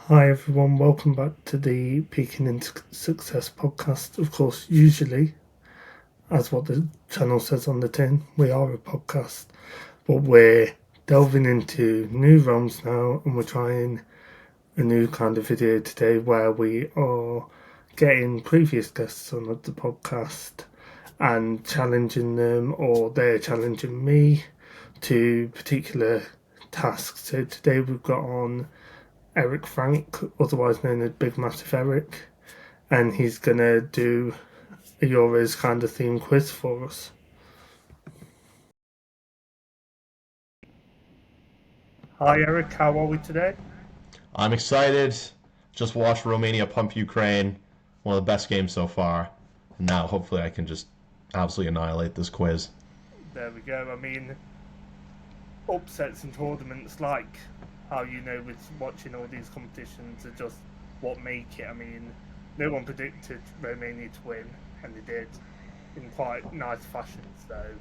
Hi everyone, welcome back to the Peaking into Success podcast. Of course, usually, as what the channel says on the tin, we are a podcast, but we're delving into new realms now and we're trying a new kind of video today where we are getting previous guests on the podcast and challenging them, or they're challenging me to particular tasks. So today we've got on Eric Franck, otherwise known as Big Massive Eric, and he's gonna do a Euros kind of theme quiz for us. Hi Eric, how are we today? I'm excited. Just watched Romania pump Ukraine. One of the best games so far. And now hopefully I can just absolutely annihilate this quiz. There we go. I mean, upsets in tournaments, like how with watching all these competitions, are just what make it. I mean, no one predicted Romania to win, and they did in quite nice fashion. So,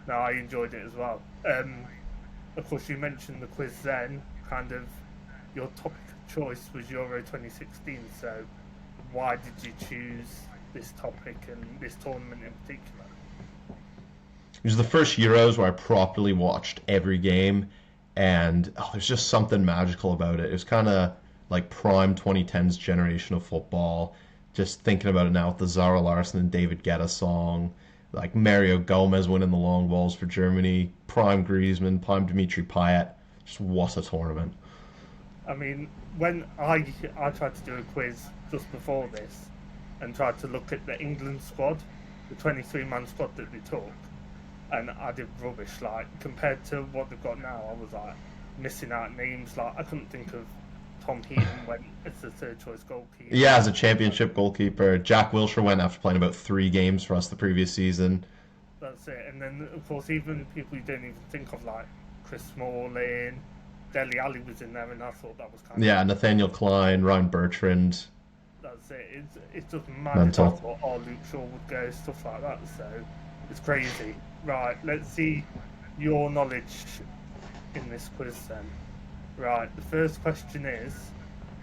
no, I enjoyed it as well. Of course, you mentioned the quiz then. Kind of, your topic of choice was Euro 2016. So, why did you choose this topic and this tournament in particular? It was the first Euros where I properly watched every game, and there's just something magical about it. It was kind of like prime 2010s generation of football. Just thinking about it now with the Zara Larsson and David Guetta song, like Mario Gomez winning the long balls for Germany, prime Griezmann, prime Dimitri Payet. Just what a tournament. I mean, when I tried to do a quiz just before this and tried to look at the England squad, the 23-man squad that they took, and I did rubbish. Like compared to what they've got now, I was like missing out names. Like I couldn't think of Tom Heaton when it's the third choice Yeah, goalkeeper. as a championship goalkeeper, Jack Wilshere went after playing about 3 games for us the previous season. That's it. And then of course even people you don't even think of like Chris Smalling, Deli Ali was in there, and I thought that was kind of Yeah, Nathaniel Klein, Ryan Bertrand, that's it. It's just madness. I mental. thought, oh, Luke Shaw would go, stuff like that. So it's crazy. Right, let's see your knowledge in this quiz then. Right, the first question is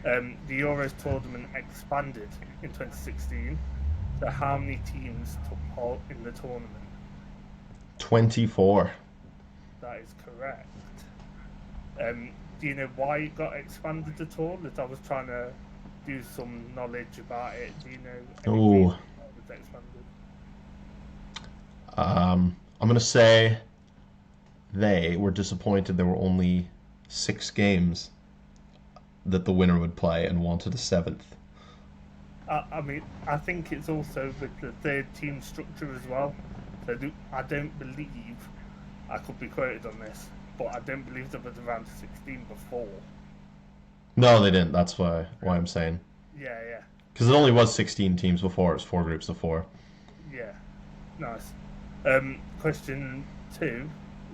the Euros tournament expanded in 2016. So how many teams took part in the tournament? 24. That is correct. Do you know why it got expanded at all? As I was trying to do some knowledge about it. Do you know any Ooh. reason why it was expanded? I'm going to say they were disappointed there were only 6 games that the winner would play and wanted a seventh. I mean, I think it's also with the third team structure as well. So I don't believe, I could be quoted on this, but I don't believe there was around 16 before. No, they didn't. That's why I'm saying. Yeah, yeah, Because it only was 16 teams before. It was 4 groups of 4. yeah. Nice. Question two.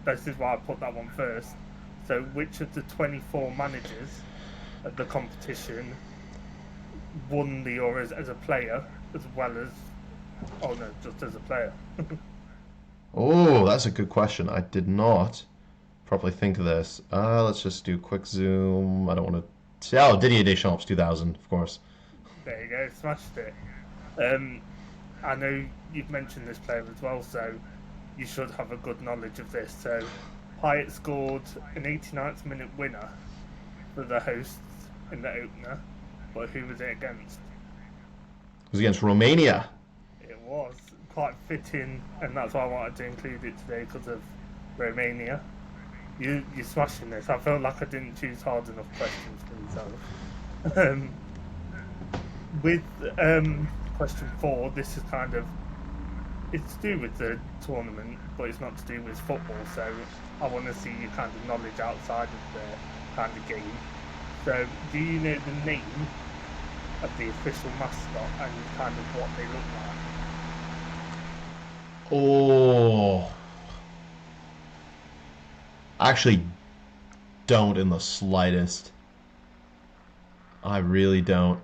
This is why I put that one first. So, which of the 24 managers at the competition won the Euros as a player, as well as, oh no, just as a player? Oh, that's a good question. I did not properly think of this. Let's just do a quick zoom. I don't want to. Oh, Didier Deschamps, 2000, of course. There you go, smashed it. Um, I know you've mentioned this player as well, so you should have a good knowledge of this. So, Pyatt scored an 89th minute winner for the hosts in the opener, but who was it against? It was against Romania. It was quite fitting, and that's why I wanted to include it today because of Romania. You're smashing this. I felt like I didn't choose hard enough questions for myself. With question four, this is kind of it's to do with the tournament, but it's not to do with football. So I want to see your kind of knowledge outside of the kind of game. So, do you know the name of the official mascot and kind of what they look Oh, I actually don't in the slightest. I really don't.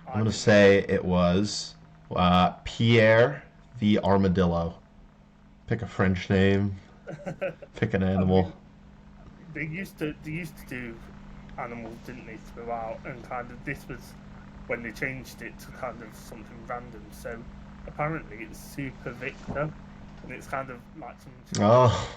like? I'm I gonna didn't know. say it was Pierre the Armadillo. Pick a French name. Pick an I mean, animal. they used to do animals, didn't they, throughout? And kind of this was when they changed it to kind of something random. So apparently it's Super Victor, and it's kind of like some Oh,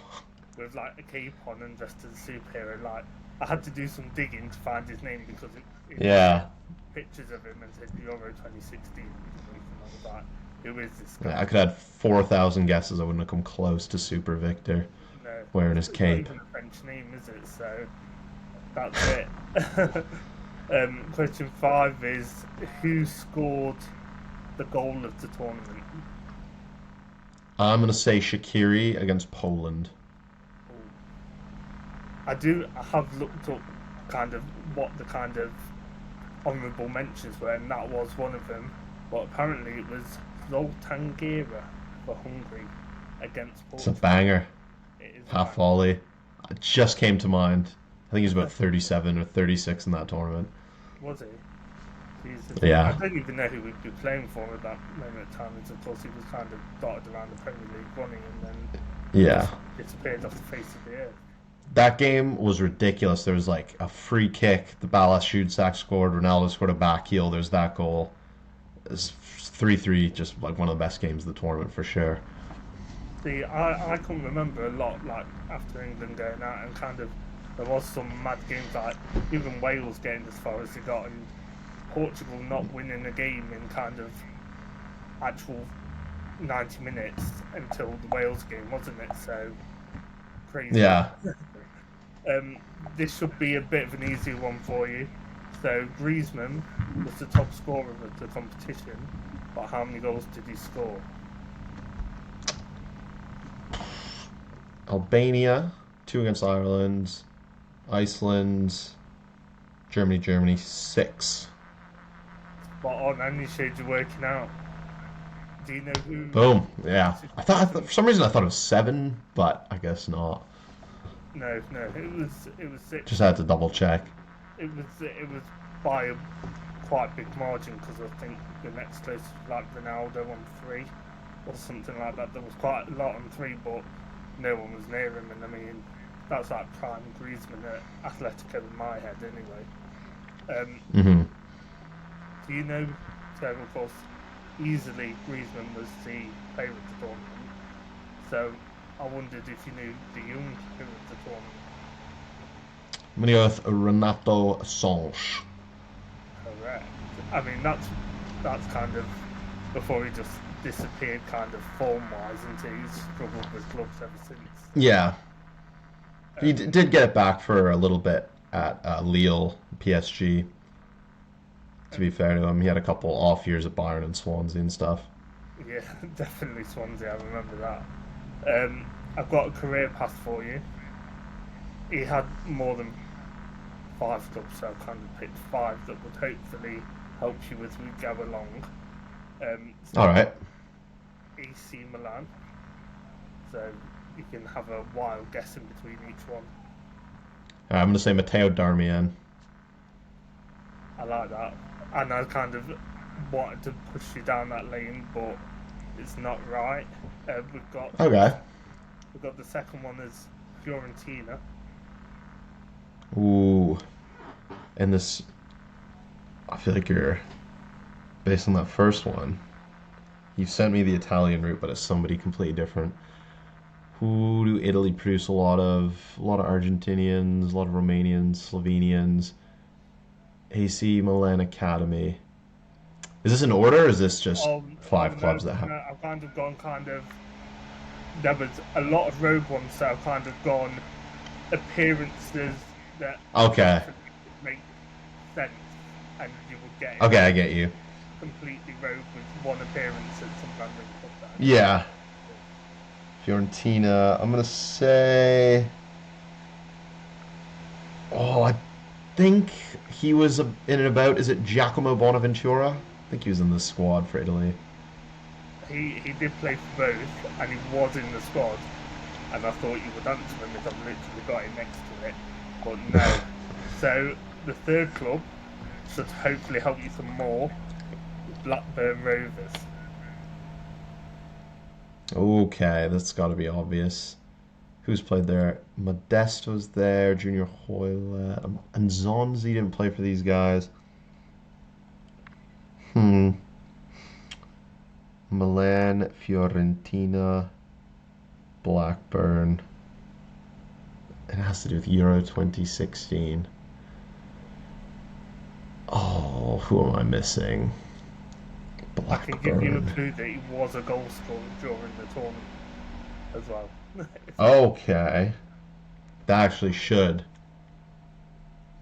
with like a cape on and dressed as a superhero. Like I had to do some digging to find his name because it yeah. pictures of him and said Euro 2016. And I was like, who is this Yeah, guy? I could have 4,000 guesses. I wouldn't have come close to Super Victor No, wearing his it's not cape. even a French name, is it? So that's it. Question 5 is who scored the goal of the tournament? I'm gonna say Shaqiri against Poland. Oh, I have looked up kind of what the kind of honourable mentions were, and that was one of them. But apparently it was Zoltan Gera for Hungary against It's a Portugal. banger. It is a Half banger. volley. It just came to mind. I think he was about 37 or 36 in that tournament. Was he? Jesus. I Yeah, don't even know who we'd be playing for at that moment of time. It's of course he was kind of dotted around the Premier League running and then yeah. just disappeared off the face of the earth. That game was ridiculous. There was like a free kick. The Balas scored. Ronaldo scored a back heel. There's that goal. It's 3-3. Just like one of the best games of the tournament for sure. See, I can remember a lot like after England going out and kind of there was some mad games like even Wales getting as far as they got and Portugal not winning a game in kind of actual 90 minutes until the Wales game, wasn't it? So crazy. Yeah. This should be a bit of an easier one for you. So Griezmann was the top scorer of the competition, but how many goals did he score? Albania, 2 against Ireland. Iceland, Germany, 6. Spot on, and you showed you working out. Do you know who? Boom. Yeah. For some reason I thought it was 7, but I guess not. No, no, it was six. Just had to double check. It was by a quite big margin because I think the next closest was like Ronaldo on 3 or something like that. There was quite a lot on 3, but no one was near him. And I mean, that's like prime Griezmann at Atletico in my head, anyway. Hmm. Do you know? So of course, easily Griezmann was the player of the tournament. So I wondered if you knew the young player of the tournament. I'm gonna go with Renato Sanches. Correct. I mean, that's kind of before he just disappeared, kind of form-wise, until he's struggled with clubs ever since. Yeah, he Um, did get it back for a little bit at Lille, PSG. To be um, fair to him, he had a couple off years at Bayern and Swansea and stuff. yeah, definitely Swansea. I remember that. I've got a career path for you. He had more than 5 clubs, so I kind of picked 5 that would hopefully help you as we go along. All So right. AC Milan. So you can have a wild guess in between each one. I'm gonna say Matteo Darmian. I like that. And I kind of wanted to push you down that lane, but it's not right. We've got Okay. we've got the second one is Fiorentina. Ooh, and this, I feel like you're based on that first one. You sent me the Italian route, but it's somebody completely different. Who do Italy produce a lot of? A lot of Argentinians, a lot of Romanians, Slovenians. AC Milan Academy. Is this in order, or is this just Oh 5 no, clubs that have? no, I've kind of gone kind of. There was a lot of rogue ones, so I've kind of gone appearances that Okay, hopefully make sense, and you will get it okay, right. I get you. Completely rogue with one appearance at some random club that I don't Yeah, Fiorentina. I'm gonna say. Oh, I think he was in and about. Is it Giacomo Bonaventura? I think he was in the squad for Italy. He did play for both, and he was in the squad. And I thought you would answer him if I've literally got it next to it, but no. So the third club should hopefully help you some more. Blackburn Rovers. Okay, that's got to be obvious. Who's played there? Modeste was there. Junior Hoyle and Zonzi didn't play for these guys. Hmm. Milan, Fiorentina, Blackburn. It has to do with Euro 2016. Oh, who am I missing? I can give you a Blackburn. clue that he was a goal scorer during the tournament as well. Okay. That actually should.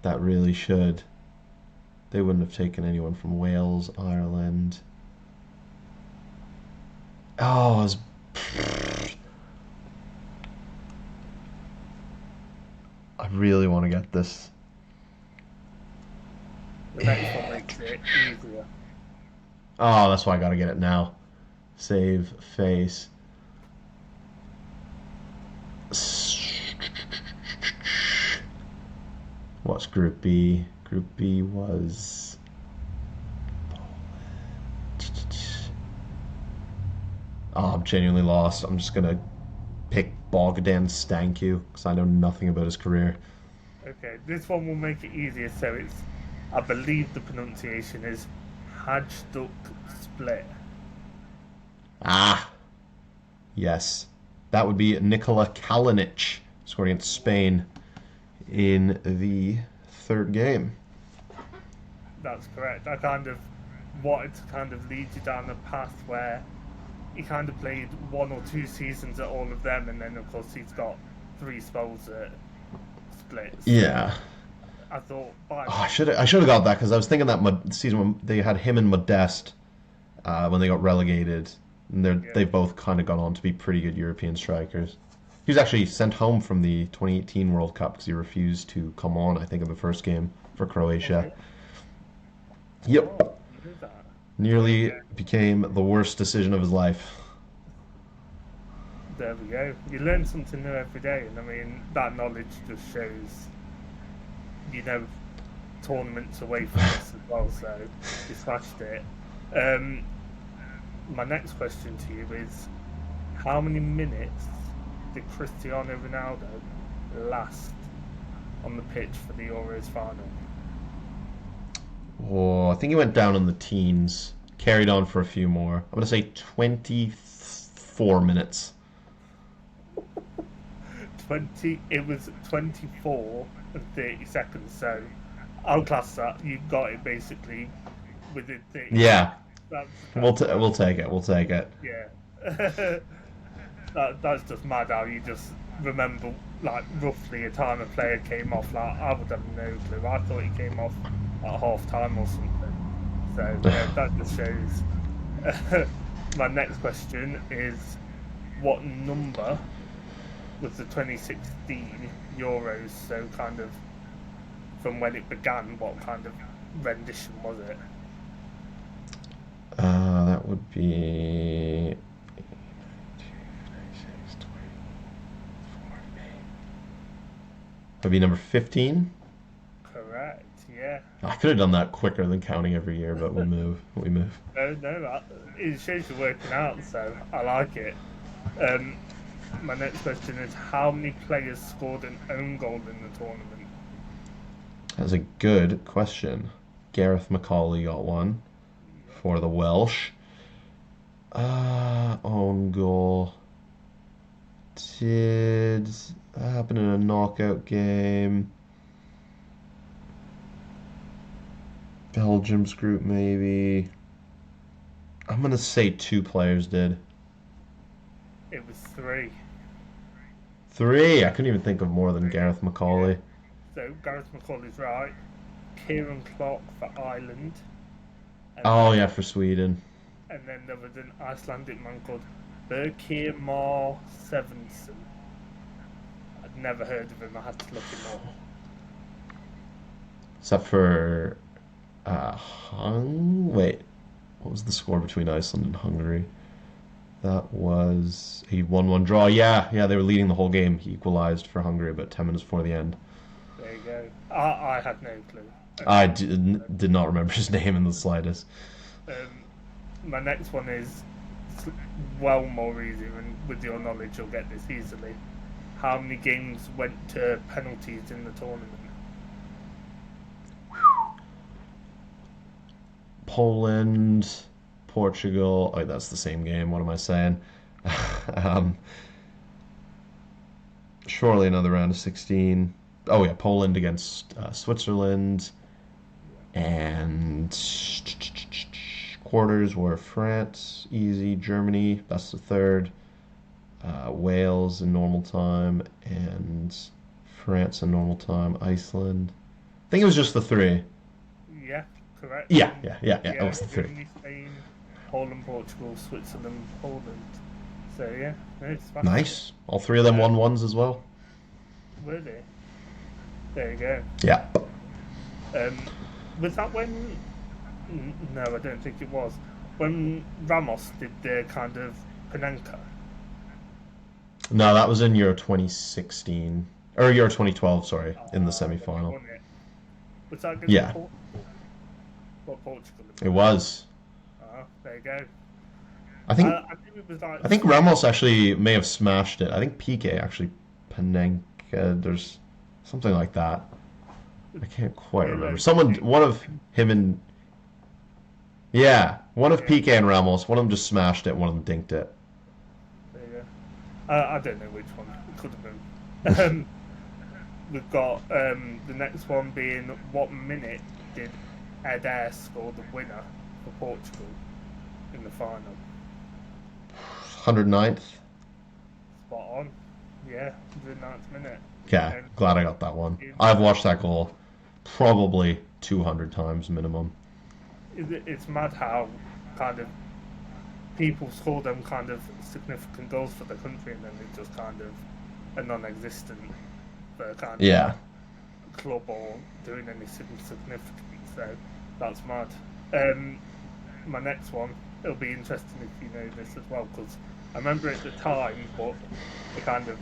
That really should. They wouldn't have taken anyone from Wales, Ireland. Oh, I was I really want to get this. The next one makes it easier. Oh, that's why I gotta get it now. Save face. What's Group B? Group B was. Oh, I'm genuinely lost. I'm just gonna pick Bogdan Stanku because I know nothing about his career. Okay, this one will make it easier. So it's, I believe the pronunciation is Hajduk Split. Ah, yes. That would be Nikola Kalinic, scored against Spain in the third game. That's correct. I kind of wanted to kind of lead you down a path where he kind of played 1 or 2 seasons at all of them, and then of course he's got 3 spells at Split. So Yeah. I thought by Oh, now, I should have got that because I was thinking that season when they had him and Modeste when they got relegated, and yeah, they've both kind of gone on to be pretty good European strikers. He was actually sent home from the 2018 World Cup because he refused to come on, I think, in the first game for oh, Croatia. really? Yep, Oh, you knew that. There you nearly go. became the worst decision of his life. There we go. You learn something new every day, and I mean that knowledge just shows you know tournaments away from us as well. So you smashed it. Um, my next question to you is: how many minutes did Cristiano Ronaldo last on the pitch for the Euros final? Oh, I think he went down in the teens, carried on for a few more. I'm going to say 24 minutes. 20. It was 24 and 30 seconds. So I'll class that. You got it basically within 30 Yeah, seconds. That's we'll take it. We'll take it. yeah. That's just mad how you just remember like roughly a time a player came off. Like I would have no clue. I thought he came off at half time or something. So yeah, that just shows. My next question is, what number was the 2016 Euros? So kind of from when it began, what kind of rendition was it? That would be would be number 15. Correct. Yeah. I could have done that quicker than counting every year, but we move. We move. No, no, it shows you're working out, so I like it. Um, my next question is: how many players scored an own goal in the tournament? That's a good question. Gareth McCauley got one Yep. for the Welsh. Own goal. Did that happen in a knockout game? Belgium's group, maybe. I'm gonna say two players did. It was 3. Three. I couldn't even think of more than 3. Gareth Yeah. McCauley. So Gareth McCauley's right. Kieran Clark for Ireland, and Oh yeah, then for Sweden. there was an Icelandic man called Birkir Mar Sevenson. I'd never heard of him. I had to look him up. Except for Wait, what was the score between Iceland and Hungary? That was a 1-1 draw. Yeah, yeah, they were leading the whole game. He equalized for Hungary about 10 minutes before the end. There you go. I had no clue. I did not remember his name in the slightest. Um, my next one is well more easy, and with your knowledge, you'll get this easily. how many games went to penalties in the tournament? Poland, Portugal. Oh, that's the same game. What am I saying? um, Surely another round of 16. Oh yeah, Poland against Switzerland, and quarters were France, easy. Germany, that's the third. Wales in normal time, and France in normal time. Iceland. I think it was just the three. Yeah, correct. Yeah. That Yeah, was the three. Germany, Spain, Poland, Portugal, Switzerland, Poland. So yeah, no, smashed it. Nice. All three of them won ones as well. Were they? There you go. Yeah. Um, was that when? No, I don't think it was. When Ramos did the kind of Panenka. No, that was in Euro 2016 or Euro 2012. Sorry, in the When they semi-final. won it. Was that against Yeah, Portugal? What Portugal? it was. There you go. I think I think it was like I think Ramos actually may have smashed it. I think Piqué actually Panenka. There's something like that. I can't quite remember. One of him and yeah, one of yeah. Piqué and Ramos. One of them just smashed it. One of them dinked it. There you go. I don't know which one it could have been. We've got the next one being what minute did Eder score the winner for Portugal in the final? 109th. Spot on. Yeah, the 9th minute. Yeah, And glad I got that one. I've watched that goal probably 200 times minimum. it's mad how kind of people score them kind of significant goals for the country and then they just kind of are non-existent for kind of Yeah. club or doing any significant. So that's mad. My next one, it'll be interesting if you know this as well because I remember at the time, but it kind of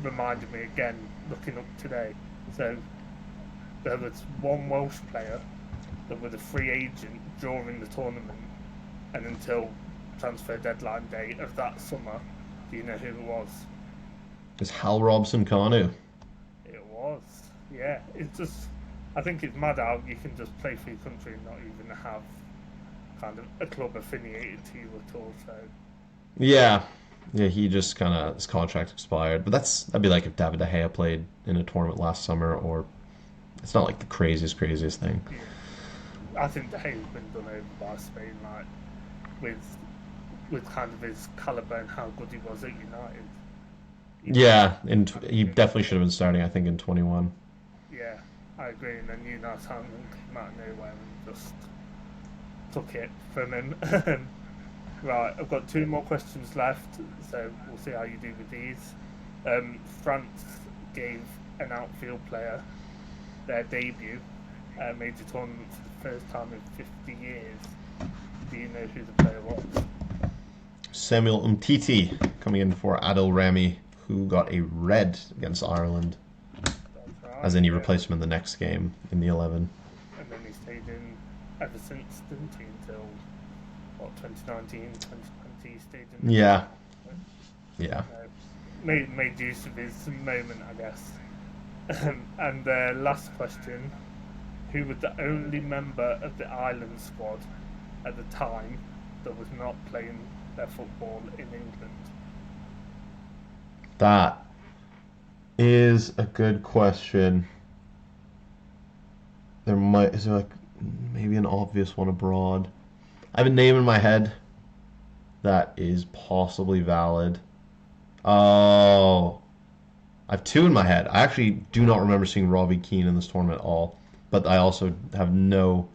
reminded me again looking up today. So there was one Welsh player that was a free agent during the tournament and until transfer deadline day of that summer. Do you know who it was? It's Hal Robson Kanu. It was. Yeah, it's just. I think it's mad how you can just play for your country and not even have kind of a club affiliated to you at all. So Yeah. Yeah, he just kind of his contract expired. But that'd be like if David De Gea played in a tournament last summer, or it's not like the craziest thing. yeah. I think De Gea's been done over by Spain, like with kind of his caliber and how good he was at United. Yeah, and he definitely should have been starting. I think in 21. Yeah, I agree. And then United came out of nowhere and just took it from him. Right, I've got two more questions left, so we'll see how you do with these. France gave an outfield player their debut at a major tournament for the first time in 50 years. Do you know who the player was? Samuel Umtiti coming in for Adil Rami, who got a red against Ireland, That's right. as in he yeah. replaced him in the next game in the 11. And then he stayed in ever since, didn't he? Until, what, 2019, 2020, he stayed in. Yeah. Made use of his moment, I guess. And last question, who was the only member of the Ireland squad at the time that was not playing their football in England? That is a good question. Is there like maybe an obvious one abroad? I have a name in my head that is possibly valid. Oh, I have two in my head. I actually do not remember seeing Robbie Keane in this tournament at all, but I also have no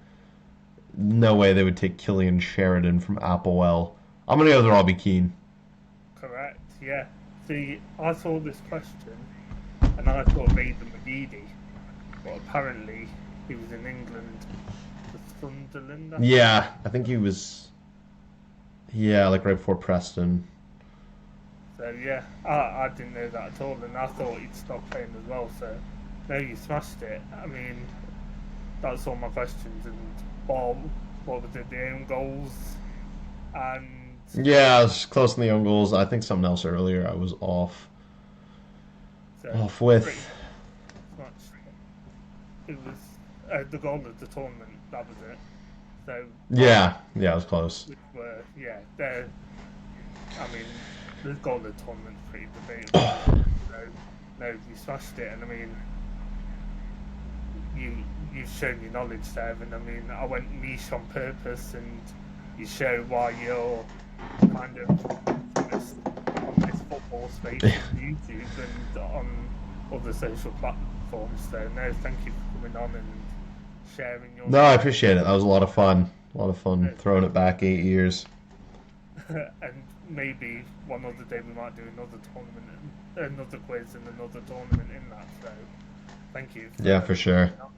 way they would take Killian Sheridan from Applewell. I'm gonna go with Robbie Keane. Correct, yeah. See, I saw this question and I thought Aidan McGeady, but apparently he was in England for Sunderland. I think. Yeah, I think he was. Yeah, like right before Preston. So yeah, I didn't know that at all, and I thought he'd stop playing as well. So no, you smashed it. I mean, that's all my questions. And Bob, what was it? The own goals, and Yeah, I was close in the own goals. I think something else earlier. I was off. So Off pretty with. much it was the goal of the tournament. That was it. So Yeah, yeah, it was close. which were they're I mean the goal of the tournament's pretty debatable, isn't it? So no, you smashed it, and I mean you've shown your knowledge there, and I mean I went niche on purpose, and you show why you're kind of famous on this football space on YouTube and on other social platforms. So no, thank you for coming on and sharing your No, I knowledge. appreciate it. That was a lot of fun. A lot of fun No, throwing it back 8 years. and maybe one other day we might do another tournament, another quiz, and another tournament in that. So thank you Yeah, for for sure. coming on.